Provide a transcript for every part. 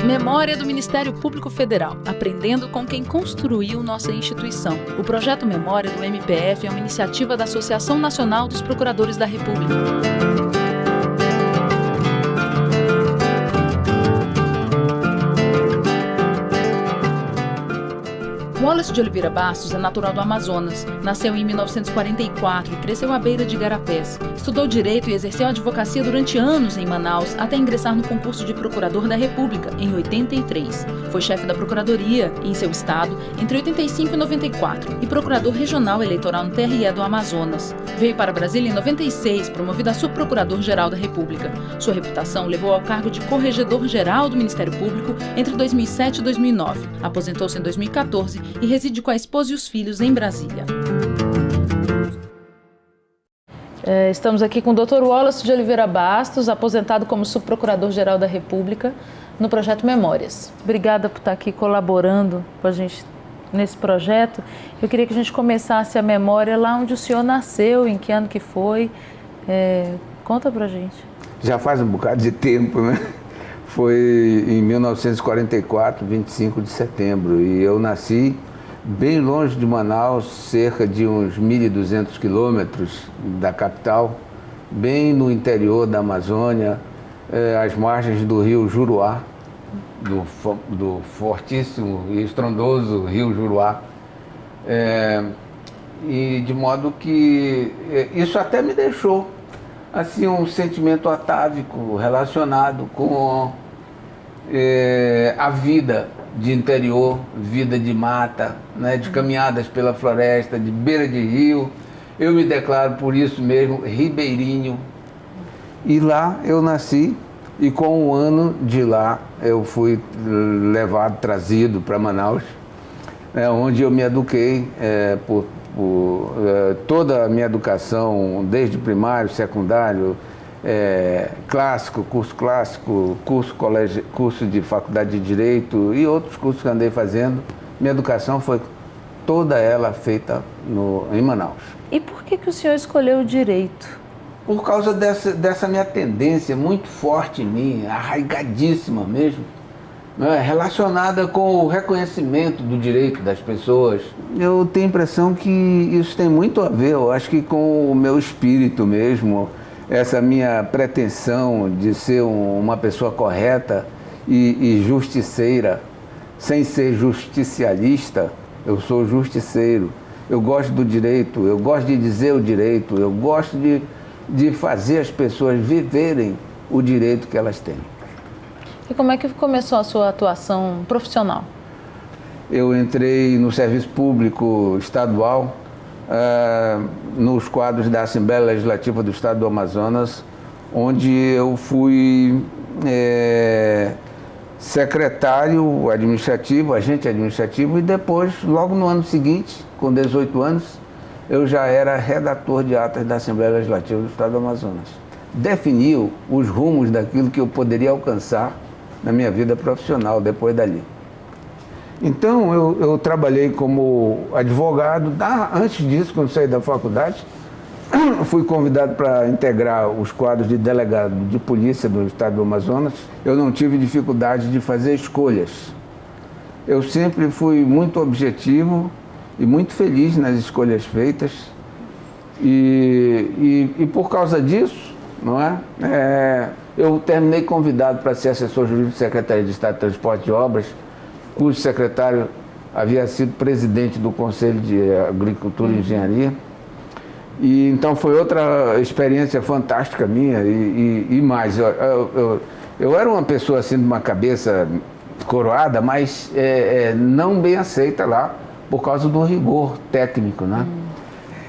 Memória do Ministério Público Federal, aprendendo com quem construiu nossa instituição. O projeto Memória do MPF é uma iniciativa da Associação Nacional dos Procuradores da República. Wallace de Oliveira Bastos é natural do Amazonas. Nasceu em 1944 e cresceu à beira de Igarapés. Estudou Direito e exerceu a advocacia durante anos em Manaus, até ingressar no concurso de Procurador da República, em 83. Foi chefe da Procuradoria, em seu estado, entre 85 e 94, e Procurador Regional Eleitoral no TRE do Amazonas. Veio para Brasília em 96, promovido a Subprocurador-Geral da República. Sua reputação levou ao cargo de Corregedor-Geral do Ministério Público entre 2007 e 2009. Aposentou-se em 2014 e reside com a esposa e os filhos em Brasília. Estamos aqui com o Dr. Wallace de Oliveira Bastos, aposentado como Subprocurador-Geral da República, no Projeto Memórias. Obrigada por estar aqui colaborando com a gente nesse projeto. Eu queria que a gente começasse a memória lá onde o senhor nasceu, em que ano que foi. Conta pra gente. Já faz um bocado de tempo, né? Foi em 1944, 25 de setembro, e eu nasci bem longe de Manaus, cerca de uns 1.200 quilômetros da capital, bem no interior da Amazônia, às margens do rio Juruá, do fortíssimo e estrondoso rio Juruá. E de modo que isso até me deixou assim um sentimento atávico relacionado com a vida de interior, vida de mata, né, de caminhadas pela floresta, de beira de rio. Eu me declaro por isso mesmo ribeirinho. E lá eu nasci, e com um ano de lá eu fui trazido para Manaus, onde eu me eduquei toda a minha educação, desde primário, secundário, clássico, curso de faculdade de Direito e outros cursos que andei fazendo. Minha educação foi toda ela feita em Manaus. E por que o senhor escolheu o Direito? Por causa dessa minha tendência muito forte em mim, arraigadíssima mesmo, relacionada com o reconhecimento do direito das pessoas. Eu tenho a impressão que isso tem muito a ver, eu acho que com o meu espírito mesmo, essa minha pretensão de ser uma pessoa correta e justiceira, sem ser justicialista. Eu sou justiceiro, eu gosto do direito, eu gosto de dizer o direito, eu gosto de fazer as pessoas viverem o direito que elas têm. E como é que começou a sua atuação profissional? Eu entrei no serviço público estadual, nos quadros da Assembleia Legislativa do Estado do Amazonas, onde eu fui secretário administrativo, agente administrativo, e depois, logo no ano seguinte, com 18 anos, eu já era redator de atas da Assembleia Legislativa do Estado do Amazonas. Definiu os rumos daquilo que eu poderia alcançar na minha vida profissional depois dali. Então, eu trabalhei como advogado. Antes disso, quando saí da faculdade, fui convidado para integrar os quadros de delegado de polícia do Estado do Amazonas. Eu não tive dificuldade de fazer escolhas. Eu sempre fui muito objetivo e muito feliz nas escolhas feitas. E por causa disso, não é? Eu terminei convidado para ser assessor jurídico da Secretaria de Estado de Transporte e Obras, cujo secretário havia sido presidente do Conselho de Agricultura e Engenharia. E então foi outra experiência fantástica minha e mais. Eu era uma pessoa assim de uma cabeça coroada, mas não bem aceita lá por causa do rigor técnico, né?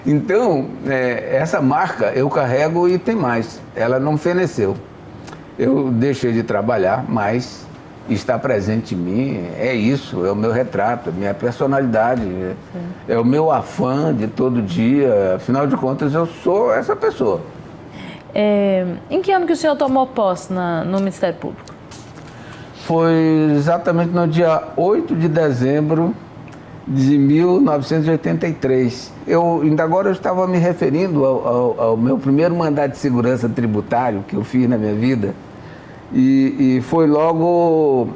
Então, essa marca eu carrego e tem mais. Ela não feneceu. Eu deixei de trabalhar, mas está presente em mim, é isso, é o meu retrato, minha personalidade, é o meu afã de todo dia, afinal de contas eu sou essa pessoa. Em que ano que o senhor tomou posse no Ministério Público? Foi exatamente no dia 8 de dezembro de 1983. Ainda agora eu estava me referindo ao meu primeiro mandato de segurança tributário que eu fiz na minha vida. E foi logo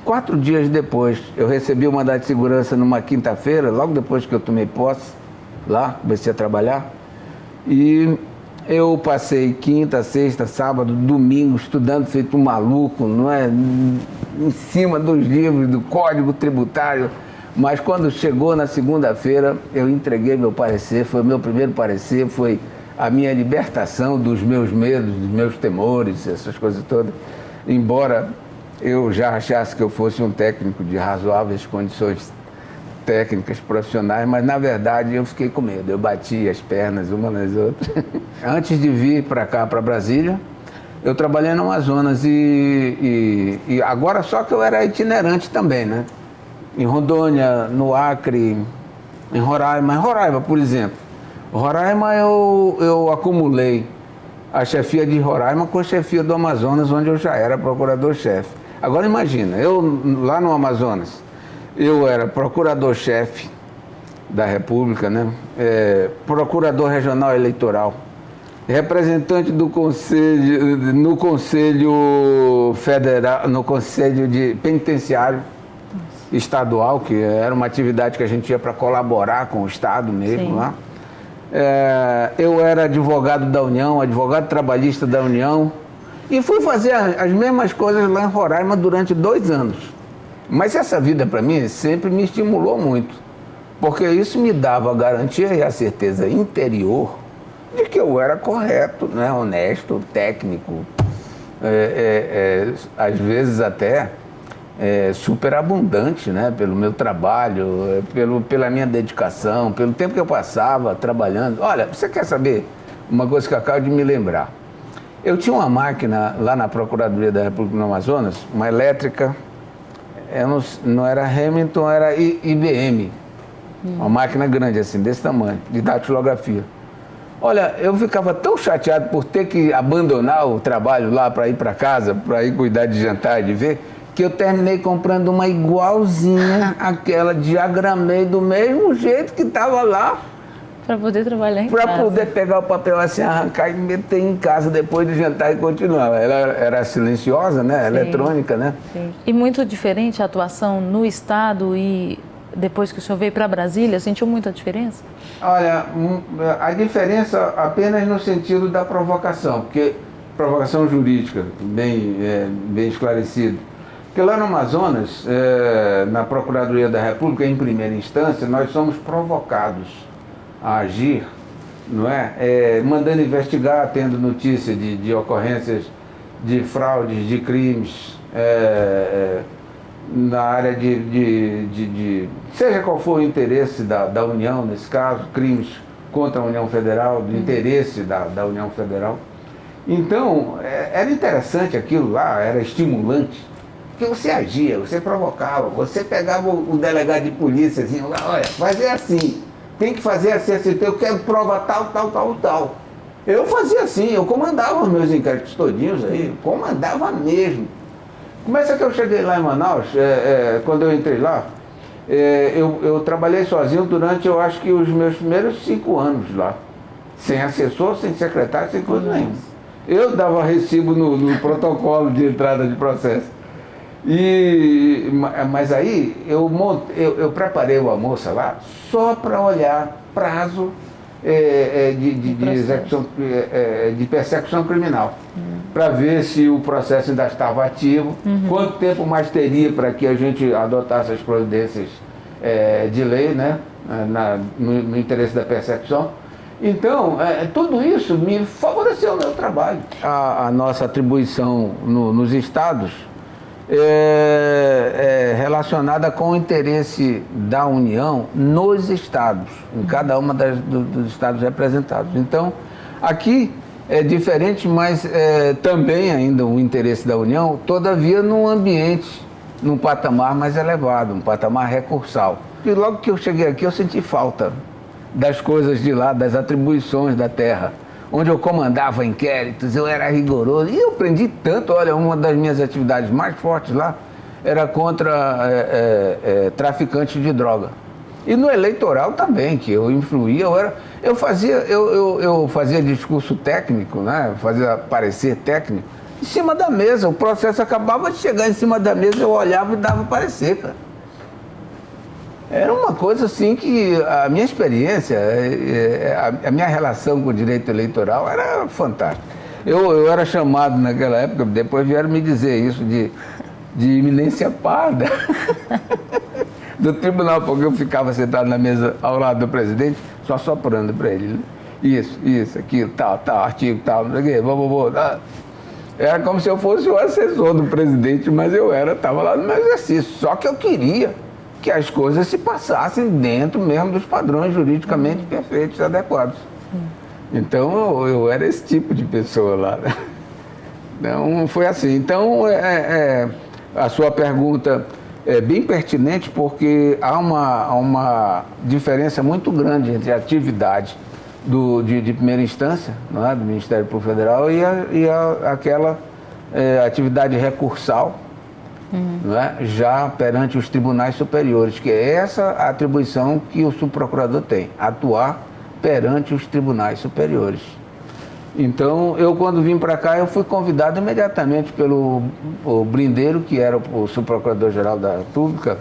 4 dias depois. Eu recebi o mandato de segurança numa quinta-feira, logo depois que eu tomei posse, lá, comecei a trabalhar. E eu passei quinta, sexta, sábado, domingo, estudando feito um maluco, não é? Em cima dos livros do Código Tributário. Mas quando chegou na segunda-feira, eu entreguei meu parecer, foi o meu primeiro parecer, foi a minha libertação dos meus medos, dos meus temores, essas coisas todas. Embora eu já achasse que eu fosse um técnico de razoáveis condições técnicas profissionais, mas na verdade eu fiquei com medo, eu bati as pernas uma nas outras. Antes de vir para cá, para Brasília, eu trabalhei no Amazonas e agora só que eu era itinerante também, né? Em Rondônia, no Acre, em Roraima. Em Roraima, por exemplo. Roraima eu acumulei a chefia de Roraima com a chefia do Amazonas, onde eu já era procurador-chefe. Agora imagina, eu lá no Amazonas, eu era procurador-chefe da República, né? Procurador regional eleitoral, representante do conselho, no Conselho Federal, no Conselho de Penitenciário Estadual, que era uma atividade que a gente ia para colaborar com o Estado mesmo. Sim. Lá. Eu era advogado da União, advogado trabalhista da União, e fui fazer as mesmas coisas lá em Roraima durante 2 anos. Mas essa vida, para mim, sempre me estimulou muito, porque isso me dava a garantia e a certeza interior de que eu era correto, né, honesto, técnico, às vezes até superabundante, né, pelo meu trabalho, pela minha dedicação, pelo tempo que eu passava trabalhando. Olha, você quer saber uma coisa que eu acabo de me lembrar? Eu tinha uma máquina lá na Procuradoria da República no Amazonas, uma elétrica, não era Hamilton, era IBM, uma máquina grande assim, desse tamanho, de datilografia. Olha, eu ficava tão chateado por ter que abandonar o trabalho lá para ir para casa, para ir cuidar de jantar e de ver, que eu terminei comprando uma igualzinha àquela, diagramei do mesmo jeito que estava lá. Para poder trabalhar em casa. Para poder pegar o papel assim, arrancar e meter em casa depois de jantar e continuar. Ela era silenciosa, né? Sim. Eletrônica, né? Sim. E muito diferente a atuação no Estado e depois que o senhor veio para Brasília, sentiu muita diferença? Olha, a diferença apenas no sentido da provocação, porque provocação jurídica, bem esclarecido. Porque lá no Amazonas, na Procuradoria da República, em primeira instância, nós somos provocados a agir, não é? Mandando investigar, tendo notícia de ocorrências de fraudes, de crimes, na área seja qual for o interesse da União, nesse caso, crimes contra a União Federal, do interesse da União Federal. Então, era interessante aquilo lá, era estimulante. Porque você agia, você provocava, você pegava o delegado de polícia, assim, olha, fazer assim, tem que fazer assim, eu quero prova tal. Eu fazia assim, eu comandava os meus inquéritos todinhos aí, comandava mesmo. Começa que eu cheguei lá em Manaus, quando eu entrei lá, eu trabalhei sozinho durante, eu acho que os meus primeiros 5 anos lá, sem assessor, sem secretário, sem coisa nenhuma. Eu dava recibo no protocolo de entrada de processo. Mas aí eu preparei uma moça lá só para olhar prazo de execução, de persecução criminal, para ver se o processo ainda estava ativo, quanto tempo mais teria para que a gente adotasse as providências de lei, né, no interesse da persecução. Então, tudo isso me favoreceu o meu trabalho. A nossa atribuição nos estados relacionada com o interesse da União nos estados, em cada uma dos estados representados. Então, aqui é diferente, mas também ainda o interesse da União, todavia num ambiente, num patamar mais elevado, um patamar recursal. E logo que eu cheguei aqui, eu senti falta das coisas de lá, das atribuições da terra, onde eu comandava inquéritos, eu era rigoroso, e eu aprendi tanto. Olha, uma das minhas atividades mais fortes lá era contra traficantes de droga. E no eleitoral também, que eu influía, eu fazia discurso técnico, né? Fazia parecer técnico, em cima da mesa. O processo acabava de chegar em cima da mesa, eu olhava e dava parecer, cara. Era uma coisa assim que a minha experiência, a minha relação com o direito eleitoral era fantástica. Eu era chamado naquela época, depois vieram me dizer isso de iminência parda do tribunal, porque eu ficava sentado na mesa ao lado do presidente, só soprando para ele, né? Isso, aquilo, tal, artigo, tal, não sei o quê, tá. Era como se eu fosse o assessor do presidente, mas eu estava lá no meu exercício. Só que eu queria que as coisas se passassem dentro mesmo dos padrões juridicamente perfeitos e adequados. Então, eu era esse tipo de pessoa lá, né? Então, foi assim. Então, a sua pergunta é bem pertinente, porque há uma diferença muito grande entre a atividade de primeira instância, não é? Do Ministério Público Federal e aquela atividade recursal, não é? Já perante os tribunais superiores, que é essa a atribuição que o subprocurador tem, atuar perante os tribunais superiores. Então, eu quando vim para cá, eu fui convidado imediatamente pelo Brindeiro, que era o subprocurador-geral da República,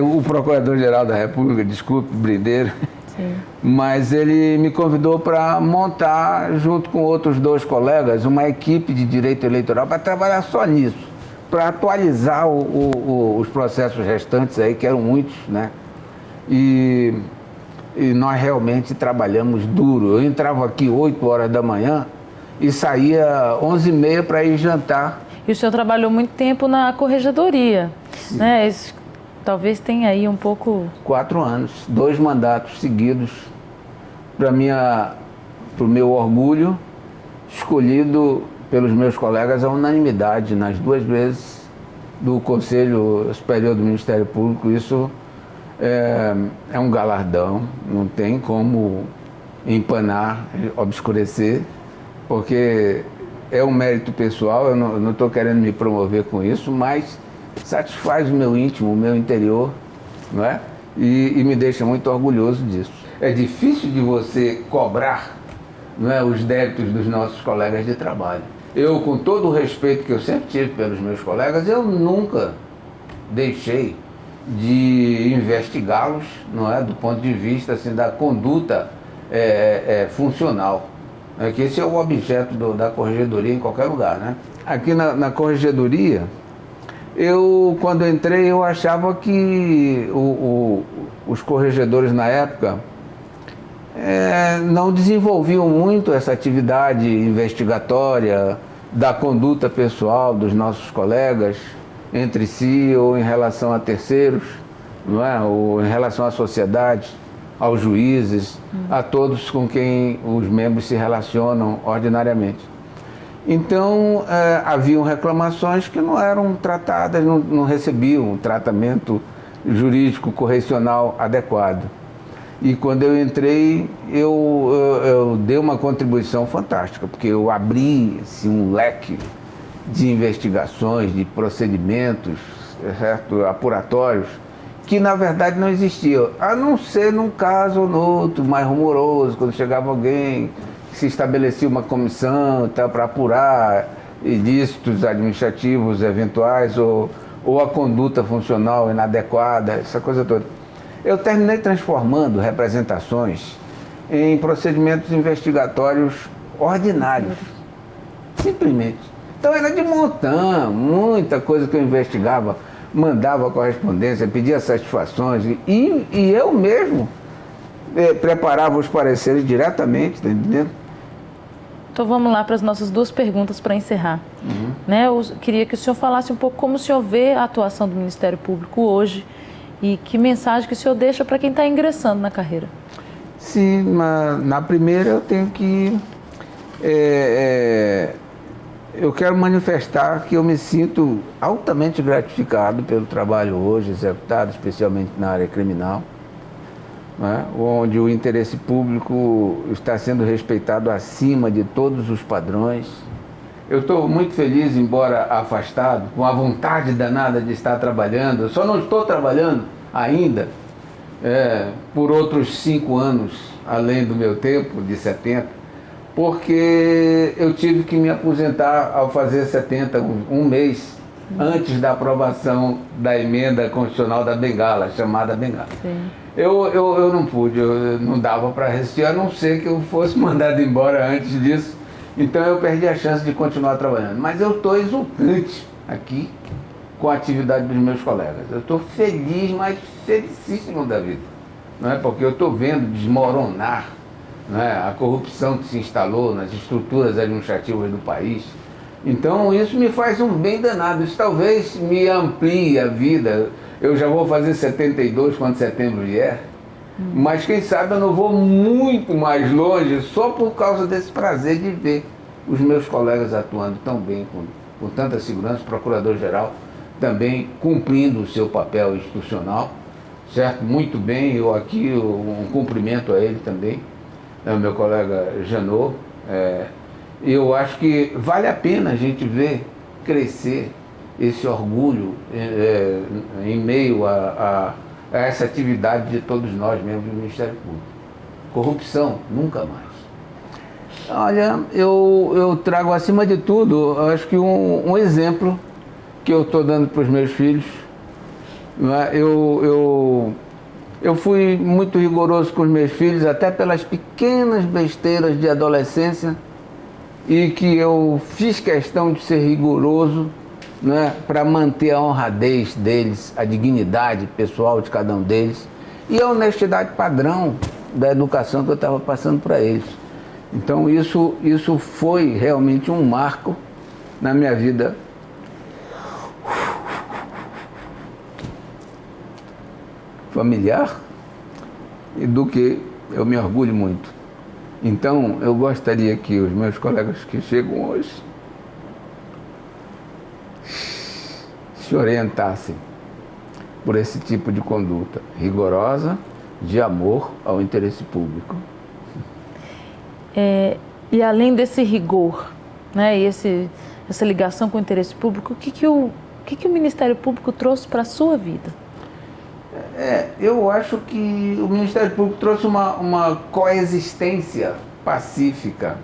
o Procurador-Geral da República, desculpe, Brindeiro, sim. Mas ele me convidou para montar, junto com outros 2 colegas, uma equipe de direito eleitoral para trabalhar só nisso, para atualizar os processos restantes aí, que eram muitos, né? E nós realmente trabalhamos duro. Eu entrava aqui 8 horas da manhã e saía 11h30 para ir jantar. E o senhor trabalhou muito tempo na corregedoria, né? Talvez tenha aí um pouco... 4 anos, 2 mandatos seguidos, para o meu orgulho, escolhido pelos meus colegas à unanimidade nas 2 vezes do Conselho Superior do Ministério Público. Isso é um galardão, não tem como empanar, obscurecer, porque é um mérito pessoal. Eu não estou querendo me promover com isso, mas satisfaz o meu íntimo, o meu interior, não é? E me deixa muito orgulhoso disso. É difícil de você cobrar, não é, os débitos dos nossos colegas de trabalho. Eu, com todo o respeito que eu sempre tive pelos meus colegas, eu nunca deixei de investigá-los, não é, do ponto de vista assim, da conduta funcional, né, que esse é o objeto da corregedoria em qualquer lugar, né? Aqui na corregedoria, quando entrei, eu achava que os corregedores na época não desenvolviam muito essa atividade investigatória da conduta pessoal dos nossos colegas entre si ou em relação a terceiros, não é? Ou em relação à sociedade, aos juízes, a todos com quem os membros se relacionam ordinariamente. Então, haviam reclamações que não eram tratadas, não recebiam um tratamento jurídico correcional adequado. E quando eu entrei, eu dei uma contribuição fantástica, porque eu abri assim, um leque de investigações, de procedimentos, certo? Apuratórios, que na verdade não existiam, a não ser num caso ou no outro, mais rumoroso, quando chegava alguém, se estabelecia uma comissão para apurar ilícitos administrativos eventuais ou a conduta funcional inadequada, essa coisa toda. Eu terminei transformando representações em procedimentos investigatórios ordinários, simplesmente. Então era de montão, muita coisa que eu investigava, mandava correspondência, pedia satisfações e eu mesmo preparava os pareceres diretamente, tá entendendo? Então vamos lá para as nossas 2 perguntas para encerrar. Né? Eu queria que o senhor falasse um pouco como o senhor vê a atuação do Ministério Público hoje e que mensagem que o senhor deixa para quem está ingressando na carreira. Sim, na primeira eu tenho que... eu quero manifestar que eu me sinto altamente gratificado pelo trabalho hoje executado, especialmente na área criminal, né, onde o interesse público está sendo respeitado acima de todos os padrões. Eu estou muito feliz, embora afastado, com a vontade danada de estar trabalhando. Eu só não estou trabalhando ainda por outros 5 anos, além do meu tempo, de 70, porque eu tive que me aposentar ao fazer 70, um mês antes da aprovação da emenda constitucional da Bengala, chamada Bengala. Sim. Eu não pude, não dava para resistir, a não ser que eu fosse mandado embora antes disso. Então eu perdi a chance de continuar trabalhando. Mas eu estou exultante aqui com a atividade dos meus colegas. Eu estou feliz, mas felicíssimo da vida. Não é? Porque eu estou vendo desmoronar, não é? A corrupção que se instalou nas estruturas administrativas do país. Então isso me faz um bem danado. Isso talvez me amplie a vida. Eu já vou fazer 72 quando setembro vier. Mas quem sabe eu não vou muito mais longe só por causa desse prazer de ver os meus colegas atuando tão bem, com tanta segurança, o procurador-geral também cumprindo o seu papel institucional, certo? Muito bem, eu aqui, um cumprimento a ele também, o meu colega Janot. Eu acho que vale a pena a gente ver crescer esse orgulho em meio a essa atividade de todos nós, membros do Ministério Público. Corrupção, nunca mais. Olha, eu trago acima de tudo, acho que um exemplo que eu estou dando para os meus filhos. Eu fui muito rigoroso com os meus filhos, até pelas pequenas besteiras de adolescência, e que eu fiz questão de ser rigoroso, né, para manter a honradez deles, a dignidade pessoal de cada um deles e a honestidade padrão da educação que eu estava passando para eles. Então isso foi realmente um marco na minha vida familiar e do que eu me orgulho muito. Então eu gostaria que os meus colegas que chegam hoje se orientassem por esse tipo de conduta rigorosa, de amor ao interesse público. E além desse rigor, né, e essa ligação com o interesse público, o que o Ministério Público trouxe para a sua vida? Eu acho que o Ministério Público trouxe uma coexistência pacífica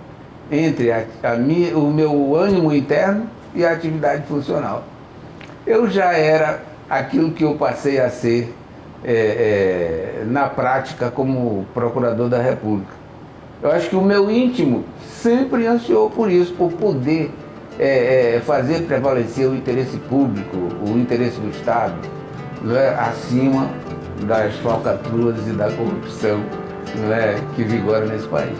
entre o meu ânimo interno e a atividade funcional. Eu já era aquilo que eu passei a ser na prática como Procurador da República. Eu acho que o meu íntimo sempre ansiou por isso, por poder fazer prevalecer o interesse público, o interesse do Estado, acima das falcatruas e da corrupção que vigora nesse país.